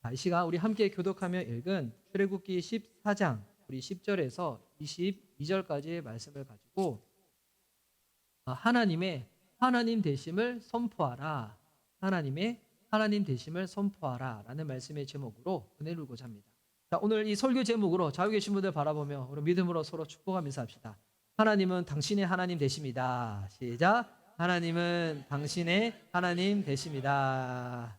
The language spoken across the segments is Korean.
이 시간 우리 함께 교독하며 읽은 출애굽기 14장 우리 10절에서 22절까지의 말씀을 가지고 하나님의 하나님 되심을 선포하라. 하나님의 하나님 되심을 선포하라 라는 말씀의 제목으로 은혜를 누고자 합니다. 자, 오늘 이 설교 제목으로 좌우 계신 분들 바라보며 우리 믿음으로 서로 축복하면서 합시다. 하나님은 당신의 하나님 되십니다. 시작. 하나님은 당신의 하나님 되십니다.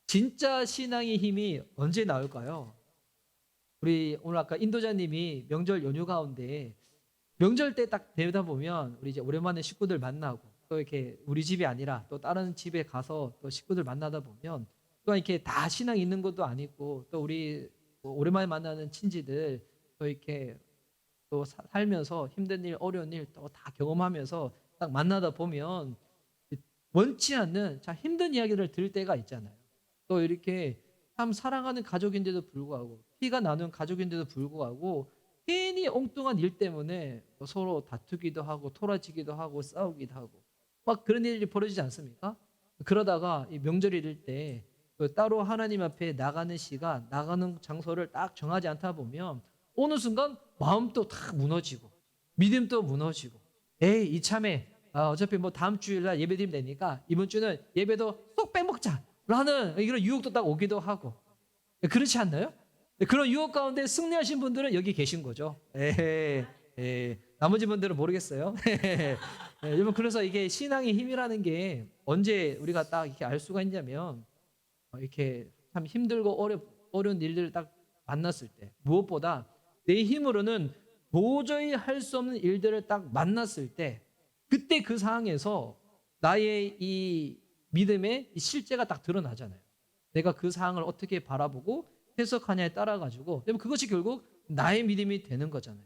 진짜 신앙의 힘이 언제 나올까요? 우리 오늘 아까 인도자님이 명절 연휴 가운데 명절 때 딱 되다 보면 우리 이제 오랜만에 식구들 만나고 또 이렇게 우리 집이 아니라 또 다른 집에 가서 또 식구들 만나다 보면 또 이렇게 다 신앙 있는 것도 아니고 또 우리 오랜만에 만나는 친지들 또 이렇게 또 살면서 힘든 일 어려운 일 또 다 경험하면서 딱 만나다 보면 원치 않는 참 힘든 이야기를 들을 때가 있잖아요. 또 이렇게 참 사랑하는 가족인데도 불구하고 피가 나눈 가족인데도 불구하고 괜히 엉뚱한 일 때문에 서로 다투기도 하고 토라지기도 하고 싸우기도 하고 막 그런 일이 벌어지지 않습니까? 그러다가 이 명절이 될 때 따로 하나님 앞에 나가는 시간, 나가는 장소를 딱 정하지 않다 보면 어느 순간 마음도 다 무너지고 믿음도 무너지고 에이 이참에 어차피 뭐 다음 주일날 예배 드리면 되니까 이번 주는 예배도 쏙 빼먹자 라는 이런 유혹도 딱 오기도 하고 그렇지 않나요? 그런 유혹 가운데 승리하신 분들은 여기 계신 거죠. 나머지 분들은 모르겠어요. 여러분 그래서 이게 신앙의 힘이라는 게 언제 우리가 딱 이렇게 알 수가 있냐면 이렇게 참 힘들고 어려운 일들을 딱 만났을 때 무엇보다 내 힘으로는 도저히 할 수 없는 일들을 딱 만났을 때 그때 그 상황에서 나의 이 믿음의 이 실제가 딱 드러나잖아요. 내가 그 상황을 어떻게 바라보고 해석하냐에 따라 가지고 그것이 결국 나의 믿음이 되는 거잖아요.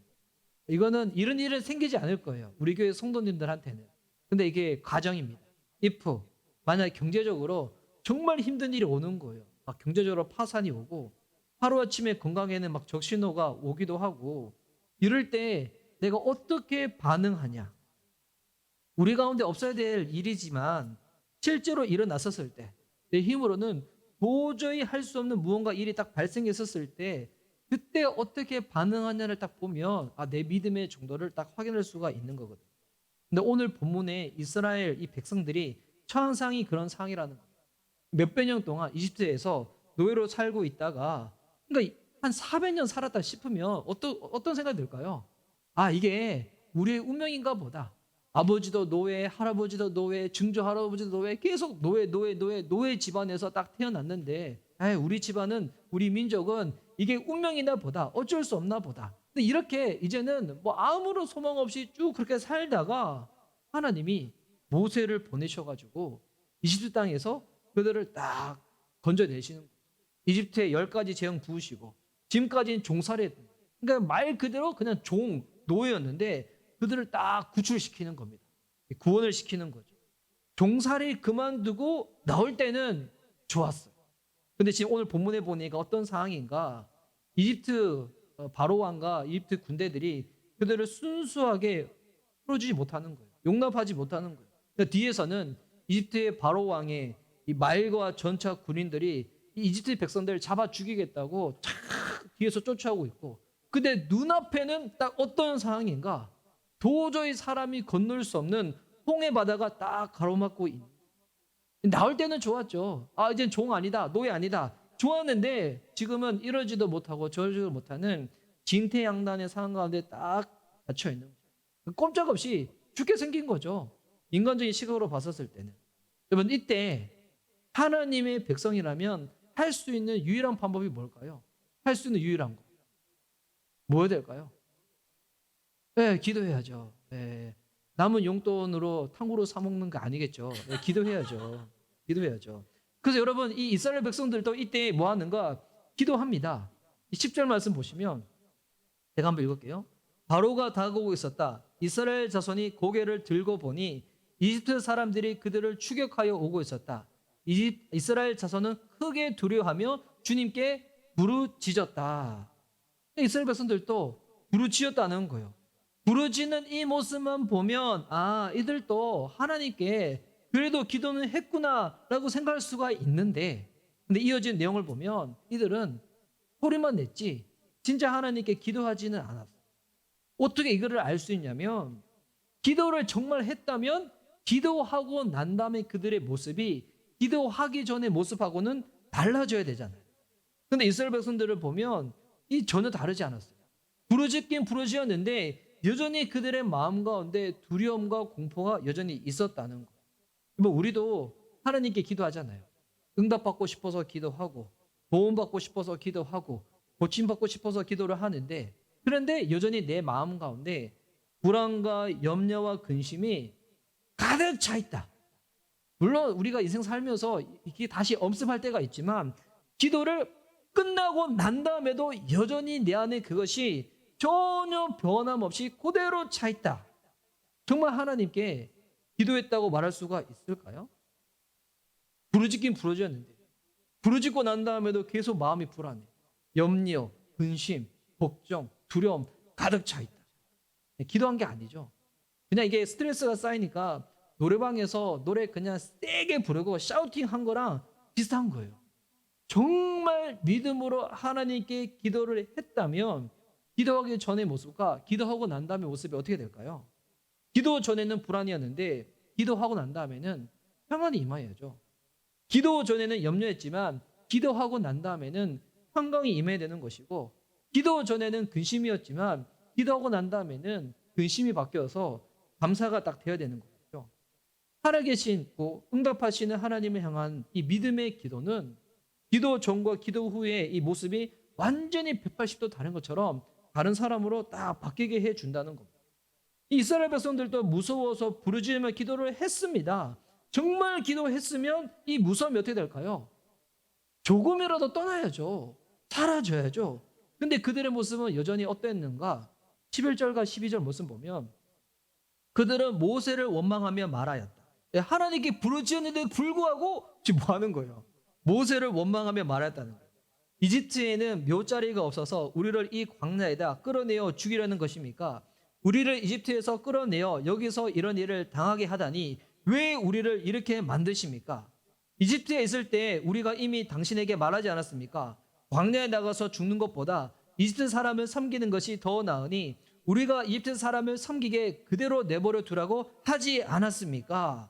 이거는 이런 일은 생기지 않을 거예요. 우리 교회 성도님들한테는. 근데 이게 과정입니다. if 만약 경제적으로 정말 힘든 일이 오는 거예요. 막 경제적으로 파산이 오고 하루아침에 건강에는 막 적신호가 오기도 하고 이럴 때 내가 어떻게 반응하냐. 우리 가운데 없어야 될 일이지만 실제로 일어났었을 때 내 힘으로는 도저히 할 수 없는 무언가 일이 딱 발생했었을 때 그때 어떻게 반응하냐를 딱 보면 내 믿음의 정도를 딱 확인할 수가 있는 거거든요. 근데 오늘 본문에 이스라엘 이 백성들이 처한 상황이 그런 상황이라는 거예요. 몇백 년 동안 이집트에서 노예로 살고 있다가 그러니까 한 400년 살았다 싶으면 어떤 생각이 들까요? 이게 우리의 운명인가 보다. 아버지도 노예, 할아버지도 노예, 증조 할아버지도 노예, 계속 노예 집안에서 딱 태어났는데, 우리 집안은, 우리 민족은 이게 운명이나 보다, 어쩔 수 없나 보다. 근데 이렇게 이제는 뭐 아무런 소망 없이 쭉 그렇게 살다가 하나님이 모세를 보내셔가지고 이집트 땅에서 그들을 딱 건져내시는 거예요. 이집트에 10가지 재앙 부으시고, 지금까지는 종살이, 그러니까 말 그대로 그냥 노예였는데, 그들을 딱 구출시키는 겁니다. 구원을 시키는 거죠. 종살이 그만두고 나올 때는 좋았어요. 근데 지금 오늘 본문에 보니까 어떤 상황인가? 이집트 바로 왕과 이집트 군대들이 그들을 순수하게 풀어주지 못하는 거예요. 용납하지 못하는 거예요. 그러니까 뒤에서는 이집트의 바로 왕의 이 말과 전차 군인들이 이 이집트 백성들을 잡아 죽이겠다고 쫙 뒤에서 쫓아오고 있고, 근데 눈앞에는 딱 어떤 상황인가? 도저히 사람이 건널 수 없는 홍해 바다가 딱 가로막고 있는. 나올 때는 좋았죠. 이젠 종 아니다, 노예 아니다. 좋았는데 지금은 이러지도 못하고 저러지도 못하는 진퇴양난의 상황 가운데 딱 갇혀 있는 거죠. 꼼짝없이 죽게 생긴 거죠. 인간적인 시각으로 봤었을 때는. 여러분 이때 하나님의 백성이라면 할 수 있는 유일한 방법이 뭘까요? 할 수 있는 유일한 거. 뭐여야 될까요? 네, 기도해야죠. 네. 남은 용돈으로 탕후루 사 먹는 거 아니겠죠. 네, 기도해야죠. 기도해야죠. 그래서 여러분 이 이스라엘 백성들도 이때 뭐 하는가? 기도합니다. 10절 말씀 보시면 제가 한번 읽을게요. 바로가 다가오고 있었다. 이스라엘 자손이 고개를 들고 보니 이집트 사람들이 그들을 추격하여 오고 있었다. 이스라엘 자손은 크게 두려워하며 주님께 부르짖었다. 이스라엘 백성들도 부르짖었다는 거예요. 부르짖는 이 모습만 보면 이들도 하나님께 그래도 기도는 했구나라고 생각할 수가 있는데, 근데 이어진 내용을 보면 이들은 소리만 냈지 진짜 하나님께 기도하지는 않았어요. 어떻게 이거를 알 수 있냐면, 기도를 정말 했다면 기도하고 난 다음에 그들의 모습이 기도하기 전의 모습하고는 달라져야 되잖아요. 근데 이스라엘 백성들을 보면 이 전혀 다르지 않았어요. 부르짖긴 부르짖었는데 여전히 그들의 마음 가운데 두려움과 공포가 여전히 있었다는 거예요. 뭐 우리도 하나님께 기도하잖아요. 응답받고 싶어서 기도하고, 도움받고 싶어서 기도하고, 고침받고 싶어서 기도를 하는데, 그런데 여전히 내 마음 가운데 불안과 염려와 근심이 가득 차 있다. 물론 우리가 인생 살면서 이게 다시 엄습할 때가 있지만, 기도를 끝나고 난 다음에도 여전히 내 안에 그것이 전혀 변함없이 그대로 차 있다. 정말 하나님께 기도했다고 말할 수가 있을까요? 부르짖긴 부르짖었는데, 부르짖고 난 다음에도 계속 마음이 불안해. 염려, 근심, 걱정, 두려움 가득 차 있다. 기도한 게 아니죠. 그냥 이게 스트레스가 쌓이니까 노래방에서 노래 그냥 세게 부르고 샤우팅 한 거랑 비슷한 거예요. 정말 믿음으로 하나님께 기도를 했다면 기도하기 전의 모습과 기도하고 난 다음의 모습이 어떻게 될까요? 기도 전에는 불안이었는데 기도하고 난 다음에는 평안이 임하여야죠. 기도 전에는 염려했지만 기도하고 난 다음에는 평강이 임해야 되는 것이고, 기도 전에는 근심이었지만 기도하고 난 다음에는 근심이 바뀌어서 감사가 딱 되어야 되는 거죠. 살아계신 응답하시는 하나님을 향한 이 믿음의 기도는 기도 전과 기도 후의 이 모습이 완전히 180도 다른 것처럼 다른 사람으로 딱 바뀌게 해준다는 겁니다. 이 이스라엘 백성들도 무서워서 부르짖으며 기도를 했습니다. 정말 기도했으면 이 무서움이 어떻게 될까요? 조금이라도 떠나야죠. 사라져야죠. 근데 그들의 모습은 여전히 어땠는가? 11절과 12절 모습 보면 그들은 모세를 원망하며 말하였다. 하나님께 부르짖었는데 불구하고 지금 뭐 하는 거예요? 모세를 원망하며 말했다는 거예요. 이집트에는 묘자리가 없어서 우리를 이 광야에다 끌어내어 죽이려는 것입니까? 우리를 이집트에서 끌어내어 여기서 이런 일을 당하게 하다니 왜 우리를 이렇게 만드십니까? 이집트에 있을 때 우리가 이미 당신에게 말하지 않았습니까? 광야에 나가서 죽는 것보다 이집트 사람을 섬기는 것이 더 나으니 우리가 이집트 사람을 섬기게 그대로 내버려 두라고 하지 않았습니까?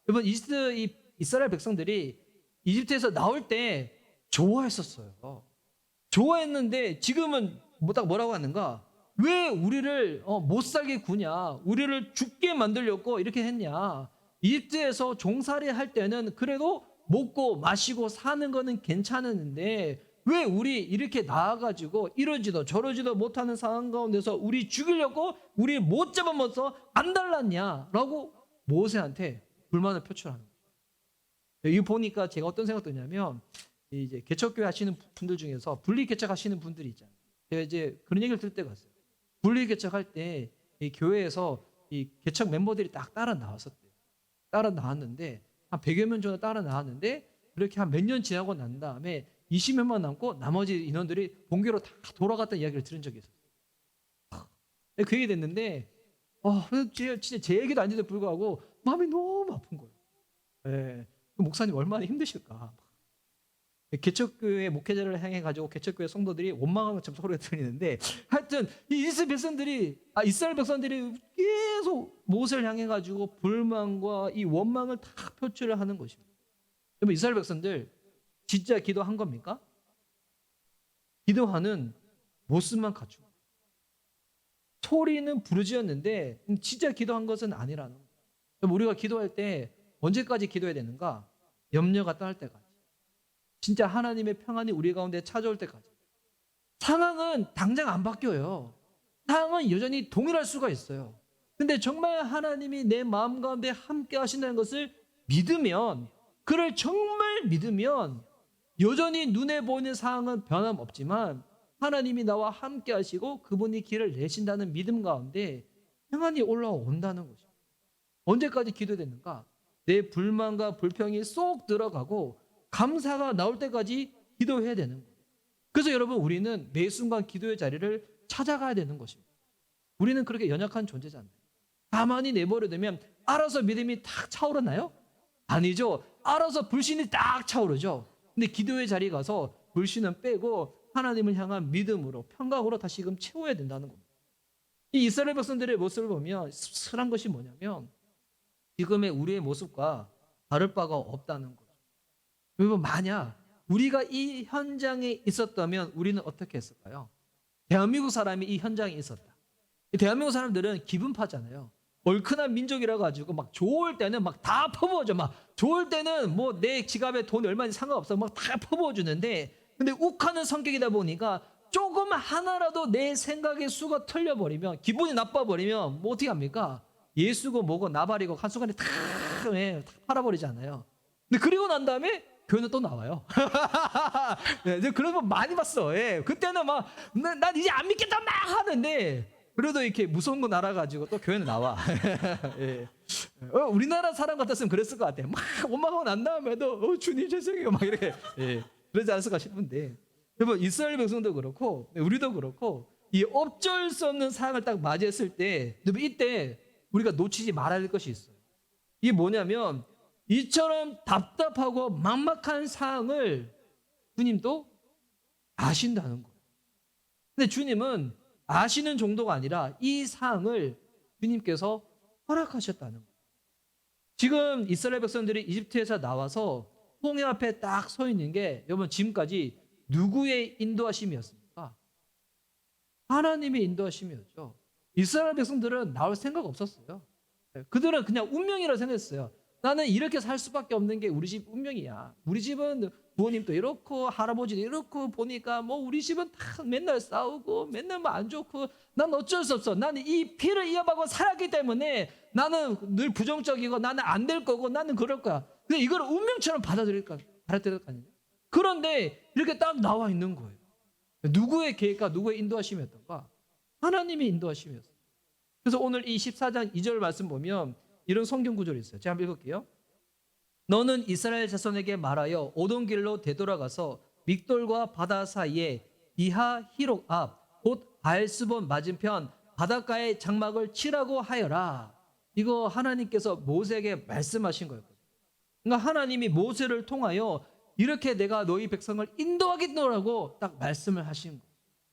여러분, 이스라엘 백성들이 이집트에서 나올 때 좋아했었어요. 좋아했는데 지금은 딱 뭐라고 하는가? 왜 우리를 못 살게 구냐? 우리를 죽게 만들려고 이렇게 했냐? 이집트에서 종살이 할 때는 그래도 먹고 마시고 사는 거는 괜찮았는데 왜 우리 이렇게 나와가지고 이러지도 저러지도 못하는 상황 가운데서 우리 죽이려고 우리 못 잡아먹어서 안 달랐냐라고 모세한테 불만을 표출하는 거예요. 이거 보니까 제가 어떤 생각 드냐면, 이제 개척교회 하시는 분들 중에서 분리 개척하시는 분들이 있잖아요. 제가 이제 그런 얘기를 들을 때가 있어요. 분리 개척할 때 이 교회에서 이 개척 멤버들이 딱 따라 나왔었대요. 따라 나왔는데 한 100여 명 정도 따라 나왔는데 그렇게 한 몇 년 지나고 난 다음에 20명만 남고 나머지 인원들이 본교로 다 돌아갔다는 이야기를 들은 적이 있었어요. 그 얘기 됐는데 진짜 제 얘기도 아닌데도 불구하고 마음이 너무 아픈 거예요. 예, 목사님 얼마나 힘드실까. 개척교회 목회자를 향해 가지고 개척교회 성도들이 원망하는 것처럼 소리가 들리는데, 하여튼 이 이스라엘 백성들이 계속 모세를 향해 가지고 불만과 이 원망을 다 표출을 하는 것입니다. 여러분, 이스라엘 백성들 진짜 기도한 겁니까? 기도하는 모습만 갖추고 소리는 부르짖었는데 진짜 기도한 것은 아니라는 거예요. 우리가 기도할 때 언제까지 기도해야 되는가? 염려가 떠날 때까지, 진짜 하나님의 평안이 우리 가운데 찾아올 때까지. 상황은 당장 안 바뀌어요. 상황은 여전히 동일할 수가 있어요. 근데 정말 하나님이 내 마음 가운데 함께 하신다는 것을 믿으면, 그를 정말 믿으면 여전히 눈에 보이는 상황은 변함없지만 하나님이 나와 함께 하시고 그분이 길을 내신다는 믿음 가운데 평안이 올라온다는 거죠. 언제까지 기도되는가? 내 불만과 불평이 쏙 들어가고 감사가 나올 때까지 기도해야 되는 거예요. 그래서 여러분, 우리는 매 순간 기도의 자리를 찾아가야 되는 것입니다. 우리는 그렇게 연약한 존재잖아요. 가만히 내버려두면 알아서 믿음이 탁 차오르나요? 아니죠. 알아서 불신이 딱 차오르죠. 근데 기도의 자리에 가서 불신은 빼고 하나님을 향한 믿음으로 평강으로 다시금 채워야 된다는 겁니다. 이 이스라엘 백성들의 모습을 보면 씁쓸한 것이 뭐냐면 지금의 우리의 모습과 다를 바가 없다는 거죠. 여러분, 만약 우리가 이 현장에 있었다면 우리는 어떻게 했을까요? 대한민국 사람이 이 현장에 있었다. 이 대한민국 사람들은 기분파잖아요. 얼큰한 민족이라 가지고 막 좋을 때는 막 다 퍼부어줘. 막 좋을 때는 뭐 내 지갑에 돈 얼마인지 상관없어. 막 다 퍼부어 주는데, 근데 욱하는 성격이다 보니까 조금 하나라도 내 생각의 수가 틀려버리면, 기분이 나빠버리면 뭐 어떻게 합니까? 예수고 뭐고 나발이고 한순간에 다 팔아버리잖아요. 근데 그리고 난 다음에 교회는 또 나와요. 네, 그런 거 많이 봤어. 예. 그때는 막 난 이제 안 믿겠다 막 하는데 그래도 이렇게 무서운 거 알아가지고 또 교회는 나와. 예. 우리나라 사람 같았으면 그랬을 것 같아요. 막 원망하고 난 다음에도 주님 죄송해요 막 이렇게, 예, 그러지 않았을까 싶은데, 여러분, 이스라엘 백성도 그렇고 우리도 그렇고 이 엎쩔 수 없는 상황을 딱 맞이했을 때, 여러분, 이때 우리가 놓치지 말아야 할 것이 있어요. 이게 뭐냐면 이처럼 답답하고 막막한 상황을 주님도 아신다는 거예요. 근데 주님은 아시는 정도가 아니라 이 상황을 주님께서 허락하셨다는 거예요. 지금 이스라엘 백성들이 이집트에서 나와서 홍해 앞에 딱 서 있는 게 여러분 지금까지 누구의 인도하심이었습니까? 하나님의 인도하심이었죠. 이스라엘 백성들은 나올 생각 없었어요. 그들은 그냥 운명이라고 생각했어요. 나는 이렇게 살 수밖에 없는 게 우리 집 운명이야. 우리 집은 부모님도 이렇고 할아버지도 이렇고 보니까 뭐 우리 집은 다 맨날 싸우고 맨날 뭐 안 좋고 난 어쩔 수 없어. 나는 이 피를 이어받고 살았기 때문에 나는 늘 부정적이고 나는 안 될 거고 나는 그럴 거야. 근데 이걸 운명처럼 받아들일 거 아니에요. 그런데 이렇게 딱 나와 있는 거예요. 누구의 계획과 누구의 인도하심이었던가? 하나님의 인도하심이었어요. 그래서 오늘 이 14장 2절 말씀 보면 이런 성경 구절이 있어요. 제가 한번 읽을게요. 너는 이스라엘 자손에게 말하여 오던 길로 되돌아가서 믹돌과 바다 사이에 비하 히록 앞 곧 바엘스본 맞은편 바닷가에 장막을 치라고 하여라. 이거 하나님께서 모세에게 말씀하신 거예요. 그러니까 하나님이 모세를 통하여 이렇게 내가 너희 백성을 인도하겠노라고 딱 말씀을 하신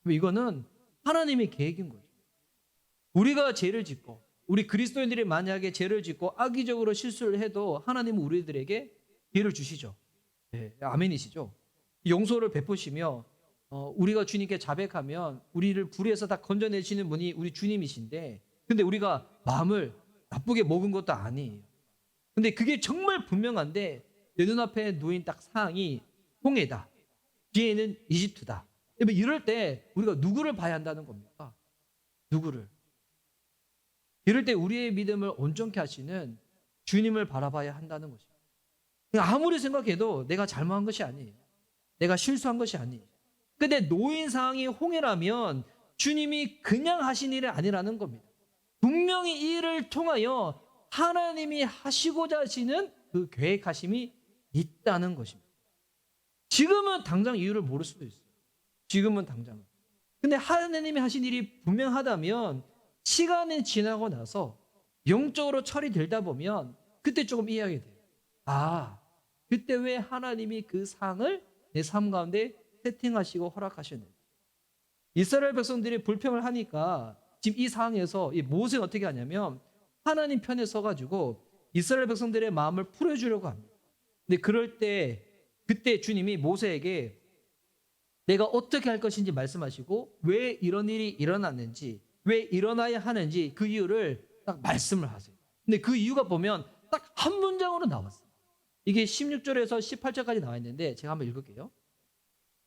거예요. 이거는 하나님의 계획인 거죠. 우리가 죄를 짓고 우리 그리스도인들이 만약에 죄를 짓고 악의적으로 실수를 해도 하나님은 우리들에게 기회를 주시죠. 네, 아멘이시죠. 용서를 베푸시며 우리가 주님께 자백하면 우리를 불의에서 다 건져내시는 분이 우리 주님이신데, 근데 우리가 마음을 나쁘게 먹은 것도 아니에요. 근데 그게 정말 분명한데 내 눈앞에 놓인 딱 상황이 홍해다, 뒤에는 이집트다. 이럴 때 우리가 누구를 봐야 한다는 겁니까? 누구를? 이럴 때 우리의 믿음을 온전케 하시는 주님을 바라봐야 한다는 것입니다. 아무리 생각해도 내가 잘못한 것이 아니에요. 내가 실수한 것이 아니에요. 근데 놓인 상황이 홍해라면 주님이 그냥 하신 일이 아니라는 겁니다. 분명히 이 일을 통하여 하나님이 하시고자 하시는 그 계획하심이 있다는 것입니다. 지금은 당장 이유를 모를 수도 있어요. 지금은 당장은. 근데 하나님이 하신 일이 분명하다면 시간이 지나고 나서 영적으로 처리되다 보면 그때 조금 이해하게 돼요. 아, 그때 왜 하나님이 그 상을 내 삶 가운데 세팅하시고 허락하셨는지. 이스라엘 백성들이 불평을 하니까 지금 이 상황에서 이 모세는 어떻게 하냐면 하나님 편에 서가지고 이스라엘 백성들의 마음을 풀어주려고 합니다. 근데 그럴 때 그때 주님이 모세에게 내가 어떻게 할 것인지 말씀하시고 왜 이런 일이 일어났는지, 왜 일어나야 하는지 그 이유를 딱 말씀을 하세요. 근데 그 이유가 보면 딱 한 문장으로 나왔어요. 이게 16절에서 18절까지 나와 있는데 제가 한번 읽을게요.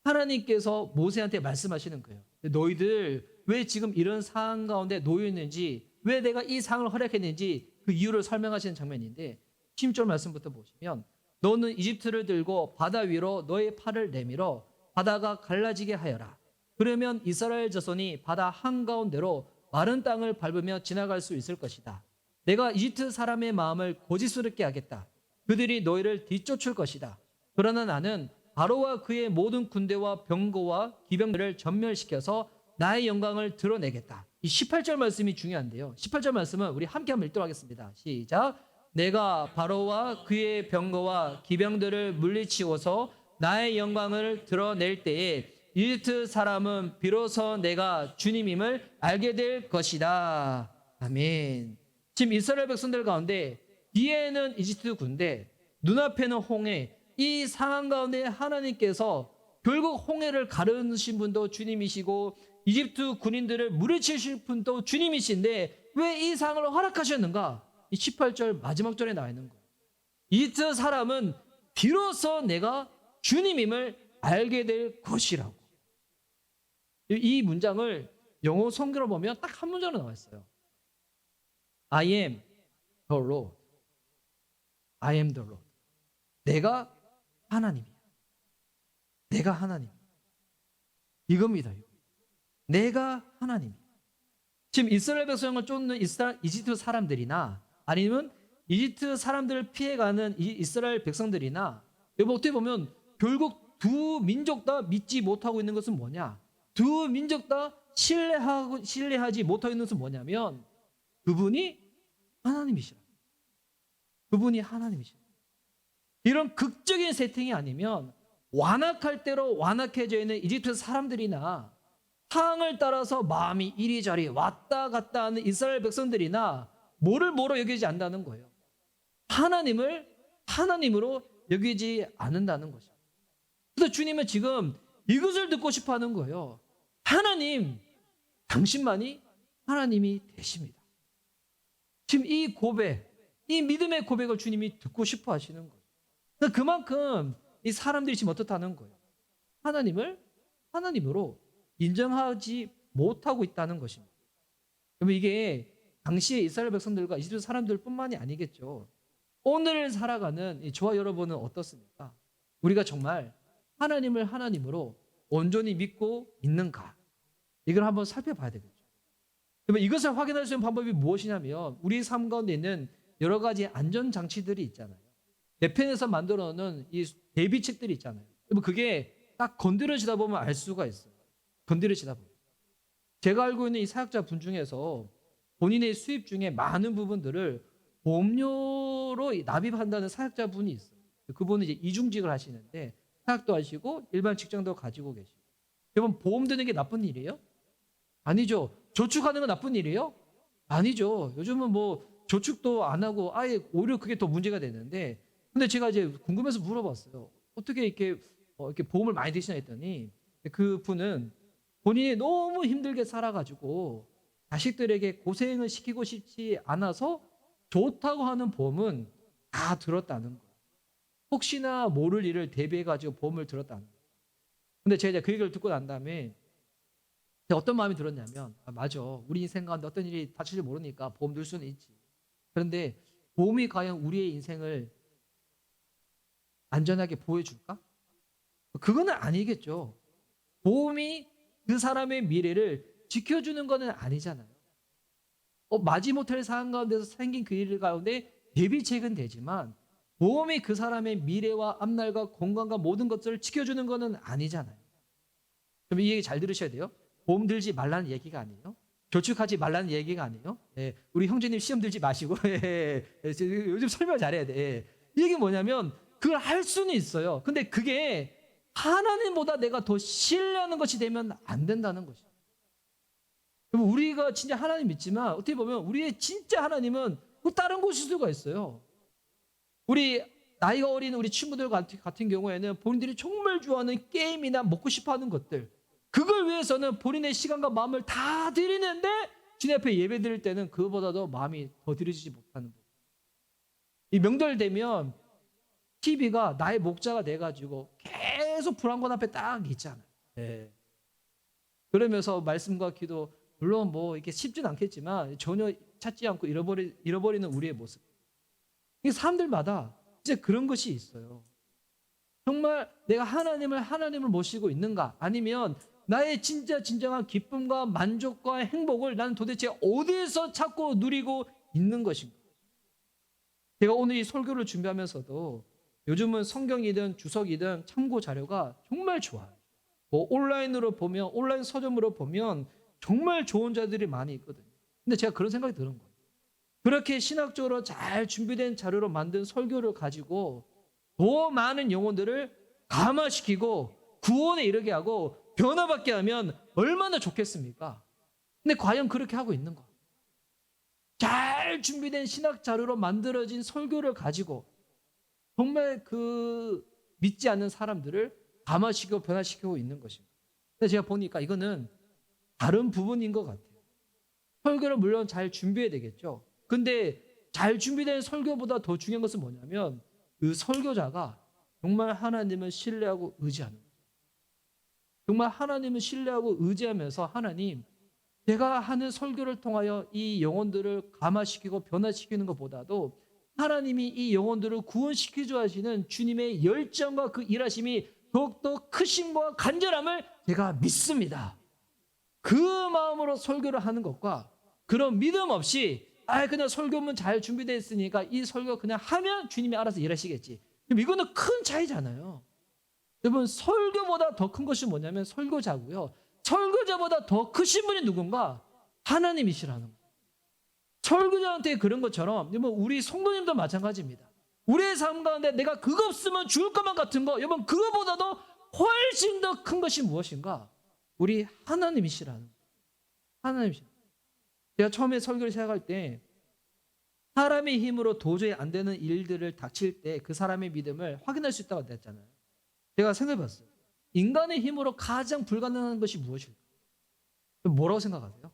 하나님께서 모세한테 말씀하시는 거예요. 너희들 왜 지금 이런 상황 가운데 놓여 있는지, 왜 내가 이 상황을 허락했는지 그 이유를 설명하시는 장면인데 16절 말씀부터 보시면 너는 이집트를 들고 바다 위로 너의 팔을 내밀어 바다가 갈라지게 하여라. 그러면 이스라엘 자손이 바다 한가운데로 마른 땅을 밟으며 지나갈 수 있을 것이다. 내가 이집트 사람의 마음을 고집스럽게 하겠다. 그들이 너희를 뒤쫓을 것이다. 그러나 나는 바로와 그의 모든 군대와 병거와 기병들을 전멸시켜서 나의 영광을 드러내겠다. 이 18절 말씀이 중요한데요. 18절 말씀은 우리 함께 한번 읽도록 하겠습니다. 시작. 내가 바로와 그의 병거와 기병들을 물리치고서 나의 영광을 드러낼 때에 이집트 사람은 비로소 내가 주님임을 알게 될 것이다. 아멘. 지금 이스라엘 백성들 가운데 뒤에는 이집트 군대, 눈앞에는 홍해. 이 상황 가운데 하나님께서 결국 홍해를 가르신 분도 주님이시고 이집트 군인들을 물리치실 분도 주님이신데 왜 이 상황을 허락하셨는가? 이 18절 마지막 절에 나와 있는 거예요. 이집트 사람은 비로소 내가 주님임을 알게 될 것이라고. 이 문장을 영어 성경으로 보면 딱 한 문장으로 나와 있어요. I am the Lord. I am the Lord. 내가 하나님이야. 내가 하나님. 이겁니다. 이거. 내가 하나님이야. 지금 이스라엘 백성을 쫓는 이집트 사람들이나 아니면 이집트 사람들을 피해가는 이스라엘 백성들이나 여러분 어떻게 보면 결국 두 민족 다 믿지 못하고 있는 것은 뭐냐? 두 민족 다 신뢰하지 못하고 있는 것은 뭐냐면 그분이 하나님이시라. 그분이 하나님이시라. 이런 극적인 세팅이 아니면 완악할 대로 완악해져 있는 이집트 사람들이나 상황을 따라서 마음이 이리저리 왔다 갔다 하는 이스라엘 백성들이나 뭐를 뭐로 여기지 않는다는 거예요. 하나님을 하나님으로 여기지 않는다는 것이죠. 그래서 주님은 지금 이것을 듣고 싶어 하는 거예요. 하나님, 당신만이 하나님이 되십니다. 지금 이 고백, 이 믿음의 고백을 주님이 듣고 싶어 하시는 거예요. 그만큼 이 사람들이 지금 어떻다는 거예요. 하나님을 하나님으로 인정하지 못하고 있다는 것입니다. 그러면 이게 당시의 이스라엘 백성들과 이집트 사람들뿐만이 아니겠죠. 오늘 살아가는 저와 여러분은 어떻습니까? 우리가 정말 하나님을 하나님으로 온전히 믿고 있는가? 이걸 한번 살펴봐야 되겠죠. 그러면 이것을 확인할 수 있는 방법이 무엇이냐면 우리 삶 가운데 있는 여러 가지 안전장치들이 있잖아요. 내 편에서 만들어 놓은 이 대비책들이 있잖아요. 그러면 그게 딱 건드려지다 보면 알 수가 있어요. 건드려지다 보면. 제가 알고 있는 이 사역자 분 중에서 본인의 수입 중에 많은 부분들을 보험료로 납입한다는 사역자 분이 있어요. 그분은 이제 이중직을 하시는데 사역도 하시고 일반 직장도 가지고 계시고. 여러분 보험 드는 게 나쁜 일이에요? 아니죠. 저축하는 건 나쁜 일이에요? 아니죠. 요즘은 뭐 저축도 안 하고 아예 오히려 그게 더 문제가 되는데 근데 제가 이제 궁금해서 물어봤어요. 어떻게 이렇게 보험을 많이 드시나 했더니 그 분은 본인이 너무 힘들게 살아가지고 자식들에게 고생을 시키고 싶지 않아서 좋다고 하는 보험은 다 들었다는 거예요. 혹시나 모를 일을 대비해가지고 보험을 들었다는 거예요. 근데 제가 이제 그 얘기를 듣고 난 다음에 어떤 마음이 들었냐면 맞아. 우리 인생 가운데 어떤 일이 닥칠지 모르니까 보험 들 수는 있지. 그런데 보험이 과연 우리의 인생을 안전하게 보호해줄까? 그거는 아니겠죠. 보험이 그 사람의 미래를 지켜주는 것은 아니잖아요. 마지못할 상황 가운데서 생긴 그 일 가운데 대비책은 되지만 보험이 그 사람의 미래와 앞날과 건강과 모든 것들을 지켜주는 것은 아니잖아요. 그럼 이 얘기 잘 들으셔야 돼요. 보험 들지 말라는 얘기가 아니에요. 저축하지 말라는 얘기가 아니에요. 예, 우리 형제님 시험 들지 마시고 요즘 설명 잘해야 돼. 예. 이 얘기 뭐냐면 그걸 할 수는 있어요. 근데 그게 하나님보다 내가 더 신뢰하는 것이 되면 안 된다는 것이죠. 그럼 우리가 진짜 하나님 믿지만 어떻게 보면 우리의 진짜 하나님은 또 다른 곳일 수가 있어요. 우리 나이가 어린 우리 친구들 같은 경우에는 본인들이 정말 좋아하는 게임이나 먹고 싶어하는 것들 그걸 위해서는 본인의 시간과 마음을 다 드리는데 주님 앞에 예배 드릴 때는 그거보다도 마음이 더 드려지지 못하는 거예요. 이 명절 되면 TV가 나의 목자가 돼가지고 계속 불안관 앞에 딱 있잖아요. 네. 그러면서 말씀과 기도 물론 뭐 이렇게 쉽진 않겠지만 전혀 찾지 않고 잃어버리는 우리의 모습. 이 사람들마다 이제 그런 것이 있어요. 정말 내가 하나님을 모시고 있는가? 아니면 나의 진정한 기쁨과 만족과 행복을 나는 도대체 어디에서 찾고 누리고 있는 것인가? 제가 오늘 이 설교를 준비하면서도 요즘은 성경이든 주석이든 참고 자료가 정말 좋아요. 뭐 온라인으로 보면 온라인 서점으로 보면 정말 좋은 자들이 많이 있거든요. 근데 제가 그런 생각이 드는 거예요. 그렇게 신학적으로 잘 준비된 자료로 만든 설교를 가지고 더 많은 영혼들을 감화시키고 구원에 이르게 하고 변화받게 하면 얼마나 좋겠습니까? 근데 과연 그렇게 하고 있는 거? 잘 준비된 신학 자료로 만들어진 설교를 가지고 정말 그 믿지 않는 사람들을 감화시키고 변화시키고 있는 것입니다. 근데 제가 보니까 이거는 다른 부분인 것 같아요. 설교를 물론 잘 준비해야 되겠죠. 근데 잘 준비된 설교보다 더 중요한 것은 뭐냐면 그 설교자가 정말 하나님을 신뢰하고 의지하는 거예요. 정말 하나님을 신뢰하고 의지하면서 하나님, 제가 하는 설교를 통하여 이 영혼들을 감화시키고 변화시키는 것보다도 하나님이 이 영혼들을 구원시키려 하시는 주님의 열정과 그 일하심이 더욱더 크심과 간절함을 제가 믿습니다. 그 마음으로 설교를 하는 것과 그런 믿음 없이 그냥 설교문 잘 준비되어 있으니까 이 설교 그냥 하면 주님이 알아서 일하시겠지. 그럼 이거는 큰 차이잖아요. 여러분, 설교보다 더 큰 것이 뭐냐면 설교자고요. 설교자보다 더 크신 분이 누군가? 하나님이시라는 거예요. 설교자한테 그런 것처럼 여러분, 우리 성도님도 마찬가지입니다. 우리의 삶 가운데 내가 그거 없으면 죽을 것만 같은 거, 여러분, 그거보다도 훨씬 더 큰 것이 무엇인가? 우리 하나님이시라는 거예요. 하나님이시라는 거예요. 제가 처음에 설교를 시작할 때 사람의 힘으로 도저히 안 되는 일들을 닥칠 때 그 사람의 믿음을 확인할 수 있다고 했잖아요. 제가 생각해 봤어요. 인간의 힘으로 가장 불가능한 것이 무엇일까? 뭐라고 생각하세요?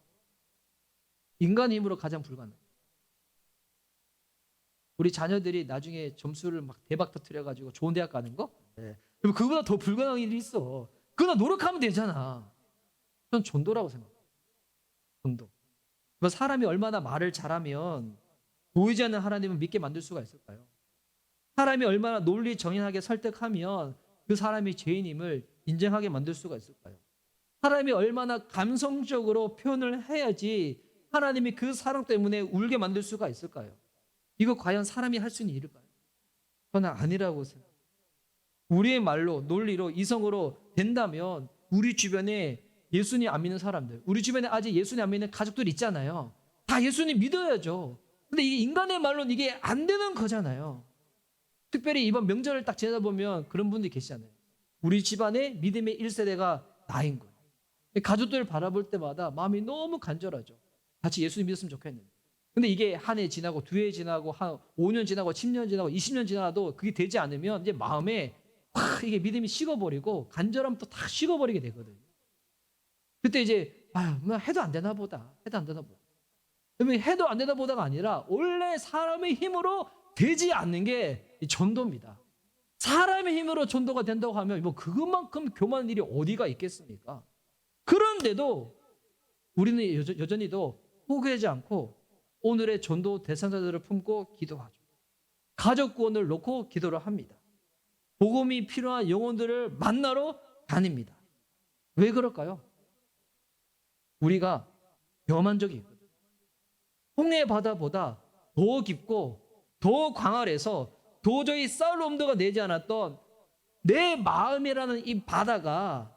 인간의 힘으로 가장 불가능. 우리 자녀들이 나중에 점수를 막 대박 터뜨려가지고 좋은 대학 가는 거? 네. 그럼 그보다 더 불가능한 일이 있어. 그거 노력하면 되잖아. 전 전도라고 생각해요. 전도. 사람이 얼마나 말을 잘하면 보이지 않는 하나님을 믿게 만들 수가 있을까요? 사람이 얼마나 논리 정연하게 설득하면 그 사람이 죄인임을 인정하게 만들 수가 있을까요? 사람이 얼마나 감성적으로 표현을 해야지 하나님이 그 사랑 때문에 울게 만들 수가 있을까요? 이거 과연 사람이 할 수 있는 일일까요? 저는 아니라고 생각해요. 우리의 말로, 논리로, 이성으로 된다면 우리 주변에 예수님 안 믿는 사람들, 우리 주변에 아직 예수님 안 믿는 가족들 있잖아요. 다 예수님 믿어야죠. 근데 이게 인간의 말로는 이게 안 되는 거잖아요. 특별히 이번 명절을 딱 지내다 보면 그런 분들이 계시잖아요. 우리 집안의 믿음의 1세대가 나인 거예요. 가족들을 바라볼 때마다 마음이 너무 간절하죠. 같이 예수님 믿었으면 좋겠는데. 근데 이게 한 해 지나고 두 해 지나고 한 5년 지나고 10년 지나고 20년 지나도 그게 되지 않으면 이제 마음에 확 이게 믿음이 식어버리고 간절함도 다 식어버리게 되거든요. 그때 이제 뭐 해도 안 되나 보다. 해도 안 되나 보다. 그러면 해도 안 되나 보다가 아니라 원래 사람의 힘으로 되지 않는 게 전도입니다. 사람의 힘으로 전도가 된다고 하면 뭐 그것만큼 교만한 일이 어디가 있겠습니까? 그런데도 우리는 여전히도 포기하지 않고 오늘의 전도 대상자들을 품고 기도하죠. 가족 구원을 놓고 기도를 합니다. 복음이 필요한 영혼들을 만나러 다닙니다. 왜 그럴까요? 우리가 겸한 적이 있거든요. 홍해 바다보다 더 깊고 더 광활해서 도저히 쌓을 엄두가 내지 않았던 내 마음이라는 이 바다가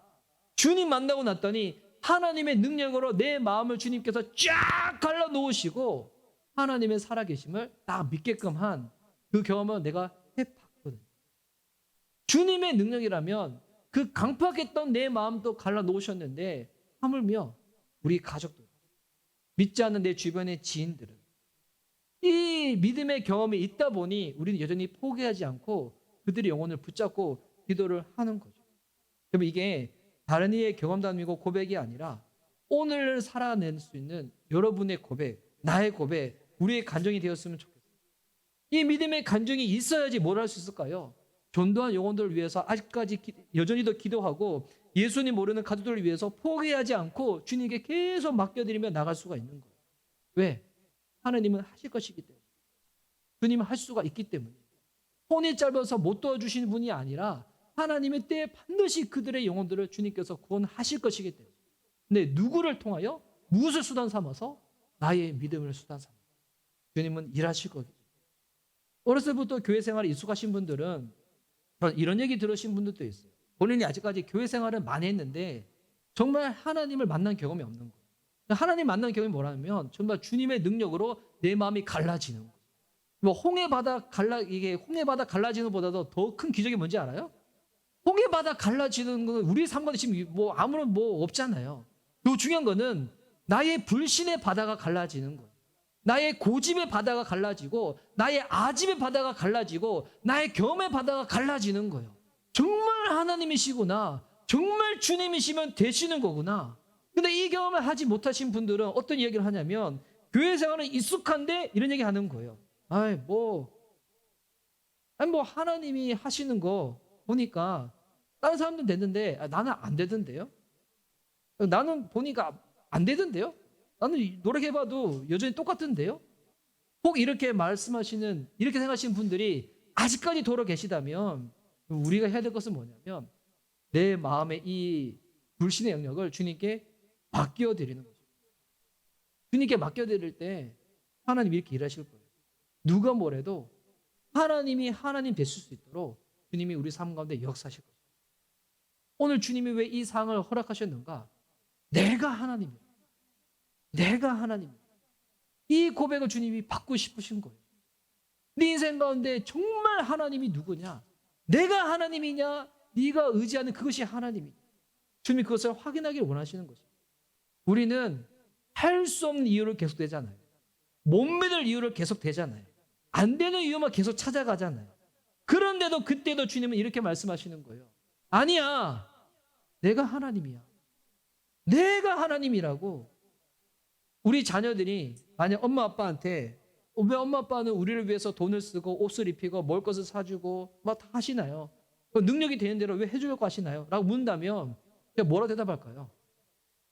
주님 만나고 났더니 하나님의 능력으로 내 마음을 주님께서 쫙 갈라놓으시고 하나님의 살아계심을 딱 믿게끔 한 그 경험을 내가 해봤거든요. 주님의 능력이라면 그 강팍했던 내 마음도 갈라놓으셨는데 하물며 우리 가족들, 믿지 않는 내 주변의 지인들은 이 믿음의 경험이 있다 보니 우리는 여전히 포기하지 않고 그들의 영혼을 붙잡고 기도를 하는 거죠. 그럼 이게 다른 이의 경험담이고 고백이 아니라 오늘 살아낼 수 있는 여러분의 고백, 나의 고백, 우리의 간증이 되었으면 좋겠어요. 이 믿음의 간증이 있어야지 뭘 할 수 있을까요? 전도한 영혼들을 위해서 아직까지 여전히도 기도하고 예수님 모르는 가족들을 위해서 포기하지 않고 주님께 계속 맡겨드리며 나갈 수가 있는 거예요. 왜? 하나님은 하실 것이기 때문에. 주님은 할 수가 있기 때문에. 손이 짧아서 못 도와주시는 분이 아니라 하나님의 때에 반드시 그들의 영혼들을 주님께서 구원하실 것이기 때문에. 근데 누구를 통하여? 무엇을 수단 삼아서? 나의 믿음을 수단 삼아서. 주님은 일하실 거예요. 어렸을 때부터 교회 생활에 익숙하신 분들은 이런 얘기 들으신 분들도 있어요. 본인이 아직까지 교회 생활을 많이 했는데 정말 하나님을 만난 경험이 없는 거예요. 하나님 만난 경험이 뭐라면 정말 주님의 능력으로 내 마음이 갈라지는 거예요. 뭐 이게 홍해 바다 갈라지는 것보다도 더 큰 기적이 뭔지 알아요? 홍해 바다 갈라지는 건 우리 삶 가운데 지금 뭐 아무런 뭐 없잖아요. 요 중요한 거는 나의 불신의 바다가 갈라지는 거예요. 나의 고집의 바다가 갈라지고 나의 아집의 바다가 갈라지고 나의 경험의 바다가 갈라지는 거예요. 정말 하나님이시구나. 정말 주님이시면 되시는 거구나. 근데 이 경험을 하지 못하신 분들은 어떤 이야기를 하냐면 교회 생활은 익숙한데 이런 얘기 하는 거예요. 뭐 하나님이 하시는 거 보니까 다른 사람들은 됐는데 나는 안 되던데요? 나는 보니까 안 되던데요? 나는 노력해봐도 여전히 똑같은데요? 꼭 이렇게 이렇게 생각하시는 분들이 아직까지 돌아 계시다면 우리가 해야 될 것은 뭐냐면 내 마음의 이 불신의 영역을 주님께 맡겨드리는 거죠. 주님께 맡겨드릴 때 하나님 이렇게 일하실 거예요. 누가 뭐래도 하나님이 하나님 되실 수 있도록 주님이 우리 삶 가운데 역사하실 거예요. 오늘 주님이 왜 이 상을 허락하셨는가? 내가 하나님이에요. 내가 하나님이에요. 이 고백을 주님이 받고 싶으신 거예요. 네 인생 가운데 정말 하나님이 누구냐? 내가 하나님이냐? 네가 의지하는 그것이 하나님이냐? 주님이 그것을 확인하기를 원하시는 거죠. 우리는 할 수 없는 이유를 계속 대잖아요. 못 믿을 이유를 계속 대잖아요. 안 되는 이유만 계속 찾아가잖아요. 그런데도 그때도 주님은 이렇게 말씀하시는 거예요. 아니야. 내가 하나님이야. 내가 하나님이라고. 우리 자녀들이 만약 엄마 아빠한테 왜 엄마 아빠는 우리를 위해서 돈을 쓰고 옷을 입히고 먹을 것을 사주고 막 다 하시나요? 능력이 되는 대로 왜 해주려고 하시나요? 라고 묻는다면 뭐라 대답할까요?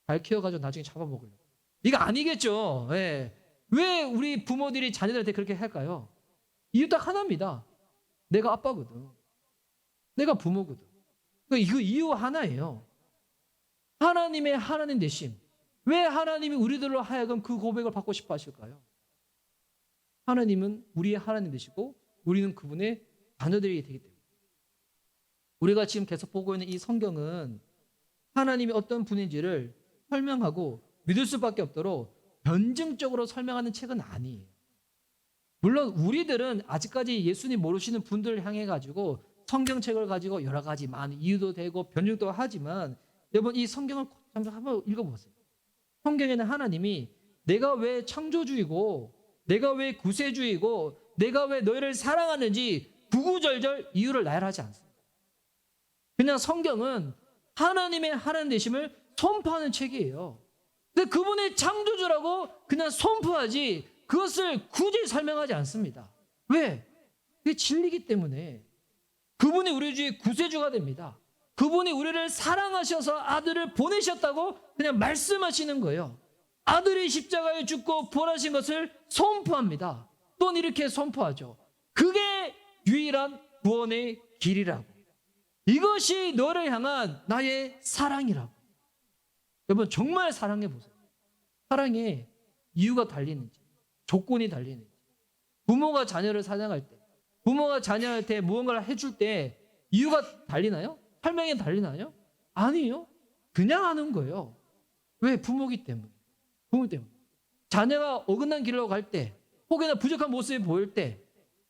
잘 키워가지고 나중에 잡아먹으려고. 이거 아니겠죠. 예. 왜 우리 부모들이 자녀들한테 그렇게 할까요? 이유 딱 하나입니다. 내가 아빠거든. 내가 부모거든. 이거 이유 하나예요. 하나님의 하나님 되심. 왜 하나님이 우리들로 하여금 그 고백을 받고 싶어 하실까요? 하나님은 우리의 하나님 되시고 우리는 그분의 자녀들이 되기 때문에. 우리가 지금 계속 보고 있는 이 성경은 하나님이 어떤 분인지를 설명하고 믿을 수밖에 없도록 변증적으로 설명하는 책은 아니에요. 물론 우리들은 아직까지 예수님 모르시는 분들을 향해 가지고 성경책을 가지고 여러 가지 많은 이유도 되고 변증도 하지만 여러분 이 성경을 한번 읽어보세요. 성경에는 하나님이 내가 왜 창조주이고 내가 왜 구세주이고 내가 왜 너희를 사랑하는지 구구절절 이유를 나열하지 않습니다. 그냥 성경은 하나님의 하나님 되심을 선포하는 책이에요. 근데 그분의 창조주라고 그냥 선포하지 그것을 굳이 설명하지 않습니다. 왜? 그게 진리이기 때문에. 그분이 우리 주의 구세주가 됩니다. 그분이 우리를 사랑하셔서 아들을 보내셨다고 그냥 말씀하시는 거예요. 아들이 십자가에 죽고 부활하신 것을 선포합니다. 또는 이렇게 선포하죠. 그게 유일한 구원의 길이라고. 이것이 너를 향한 나의 사랑이라고. 여러분 정말 사랑해 보세요. 사랑에 이유가 달리는지, 조건이 달리는지. 부모가 자녀를 사랑할 때, 부모가 자녀한테 무언가를 해줄 때 이유가 달리나요? 설명이 달리나요? 아니에요. 그냥 하는 거예요. 왜? 부모기 때문에. 부모 때문에. 자녀가 어긋난 길로 갈 때, 혹여나 부족한 모습이 보일 때,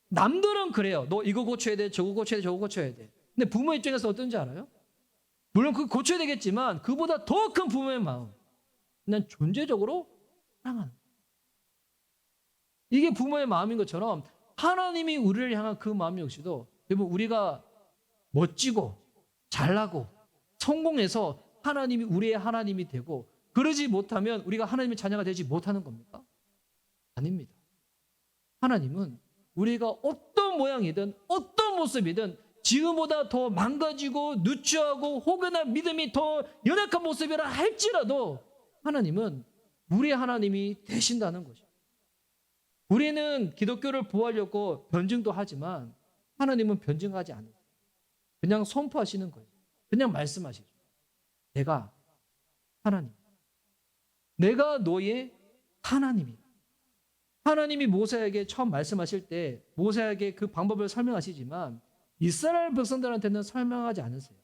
남들은 그래요. 너 이거 고쳐야 돼, 저거 고쳐야 돼, 저거 고쳐야 돼. 근데 부모 입장에서 어떤지 알아요? 물론 그거 고쳐야 되겠지만 그보다 더 큰 부모의 마음. 그냥 존재적으로 사랑하는. 이게 부모의 마음인 것처럼 하나님이 우리를 향한 그 마음 역시도 여러분 우리가 멋지고 잘나고 성공해서 하나님이 우리의 하나님이 되고 그러지 못하면 우리가 하나님의 자녀가 되지 못하는 겁니까? 아닙니다. 하나님은 우리가 어떤 모양이든 어떤 모습이든 지금보다 더 망가지고 누추하고 혹여나 믿음이 더 연약한 모습이라 할지라도 하나님은 우리의 하나님이 되신다는 것이죠. 우리는 기독교를 보호하려고 변증도 하지만 하나님은 변증하지 않아요. 그냥 선포하시는 거예요. 그냥 말씀하시죠. 내가 하나님. 내가 너의 하나님이다. 하나님이 모세에게 처음 말씀하실 때 모세에게 그 방법을 설명하시지만 이스라엘 백성들한테는 설명하지 않으세요.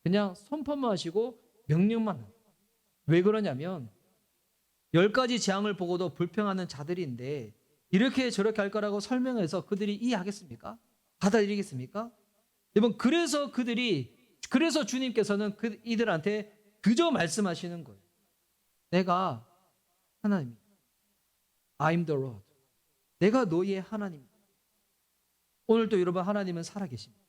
그냥 선포만 하시고 명령만 합니다. 왜 그러냐면 10가지 재앙을 보고도 불평하는 자들인데 이렇게 저렇게 할 거라고 설명해서 그들이 이해하겠습니까? 받아들이겠습니까? 여러분, 그래서 주님께서는 이들한테 그저 말씀하시는 거예요. 내가 하나님이다. I'm the Lord. 내가 너희의 하나님이다. 오늘도 여러분, 하나님은 살아계십니다.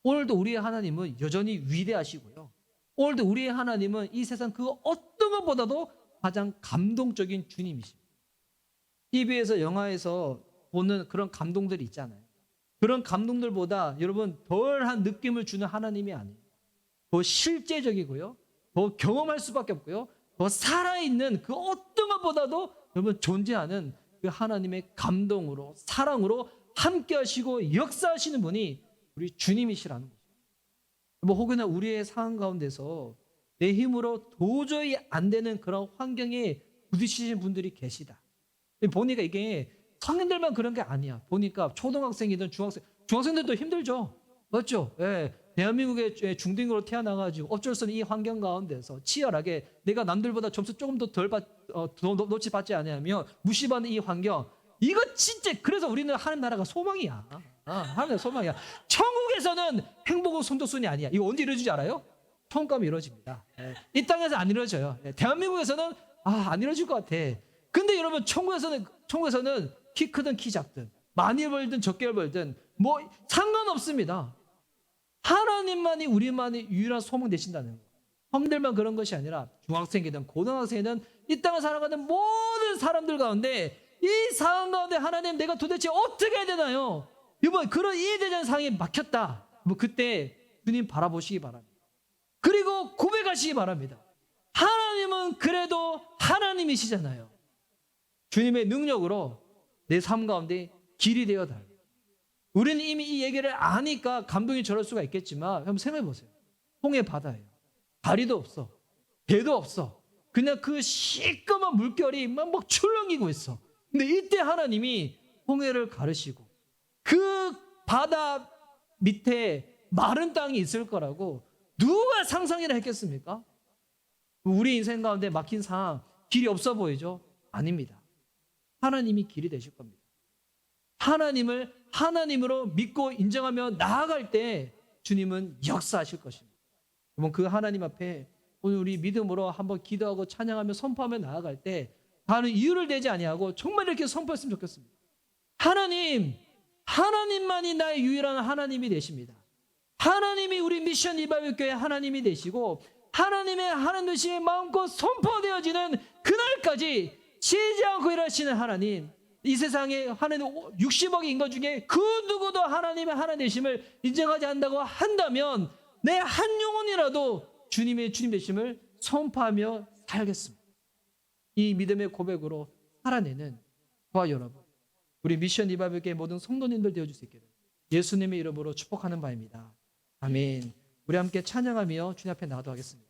오늘도 우리의 하나님은 여전히 위대하시고요. 오늘도 우리의 하나님은 이 세상 그 어떤 것보다도 가장 감동적인 주님이십니다. TV에서 영화에서 보는 그런 감동들이 있잖아요. 그런 감동들보다 여러분 덜한 느낌을 주는 하나님이 아니에요. 더 실제적이고요. 더 경험할 수밖에 없고요. 더 살아있는 그 어떤 것보다도 여러분 존재하는 그 하나님의 감동으로 사랑으로 함께 하시고 역사하시는 분이 우리 주님이시라는 거죠. 뭐 혹여나 우리의 상황 가운데서 내 힘으로 도저히 안 되는 그런 환경에 부딪히신 분들이 계시다. 보니까 이게 성인들만 그런 게 아니야. 보니까 초등학생이든 중학생들도 힘들죠. 맞죠? 예. 대한민국의 중등으로 태어나가지고 어쩔 수 없는 이 환경 가운데서 치열하게 내가 남들보다 점수 조금 더 높이 받지 않으면 무시받는 이 환경. 이거 진짜 그래서 우리는 하는 나라가 소망이야. 하는 소망이야. 천국에서는 행복은 손도순이 아니야. 이거 언제 이루어지지 알아요? 처음 가면 이루어집니다. 예. 이 땅에서 안 이루어져요. 예. 대한민국에서는 안 이루어질 것 같아. 근데 여러분 천국에서는 키 크든 키 작든 많이 벌든 적게 벌든 뭐 상관없습니다. 하나님만이 우리만의 유일한 소망 되신다는 거예요. 형들만 그런 것이 아니라 중학생이든 고등학생이든 이 땅을 살아가는 모든 사람들 가운데 이 상황 가운데 하나님 내가 도대체 어떻게 해야 되나요? 이번 그런 이해되는 상황에 막혔다. 뭐 그때 주님 바라보시기 바랍니다. 그리고 고백하시기 바랍니다. 하나님은 그래도 하나님이시잖아요. 주님의 능력으로 내 삶 가운데 길이 되어 달라. 우리는 이미 이 얘기를 아니까 감동이 저럴 수가 있겠지만 한번 생각해 보세요. 홍해 바다예요. 다리도 없어. 배도 없어. 그냥 그 시꺼먼 물결이 막 출렁이고 있어. 근데 이때 하나님이 홍해를 가르시고 그 바다 밑에 마른 땅이 있을 거라고 누가 상상이나 했겠습니까? 우리 인생 가운데 막힌 상황, 길이 없어 보이죠? 아닙니다. 하나님이 길이 되실 겁니다. 하나님을 하나님으로 믿고 인정하며 나아갈 때 주님은 역사하실 것입니다. 그러면 그 하나님 앞에 오늘 우리 믿음으로 한번 기도하고 찬양하며 선포하며 나아갈 때 다른 이유를 대지 아니하고 정말 이렇게 선포했으면 좋겠습니다. 하나님만이 나의 유일한 하나님이 되십니다. 하나님이 우리 미션 리바이벌 교회 하나님이 되시고 하나님의 하나님 되심이 마음껏 선포되어지는 그날까지 쉬지 않고 일하시는 하나님, 이 세상에 하나님 60억의 인간 중에 그 누구도 하나님의 하나님 되심을 인정하지 않는다고 한다면 내 한 영혼이라도 주님의 주님 되심을 선포하며 살겠습니다. 이 믿음의 고백으로 살아내는 저와 여러분, 우리 미션 리바이벌 교회 모든 성도님들 되어줄 수 있기를 예수님의 이름으로 축복하는 바입니다. 아멘. 우리 함께 찬양하며 주님 앞에 나가도록 하겠습니다.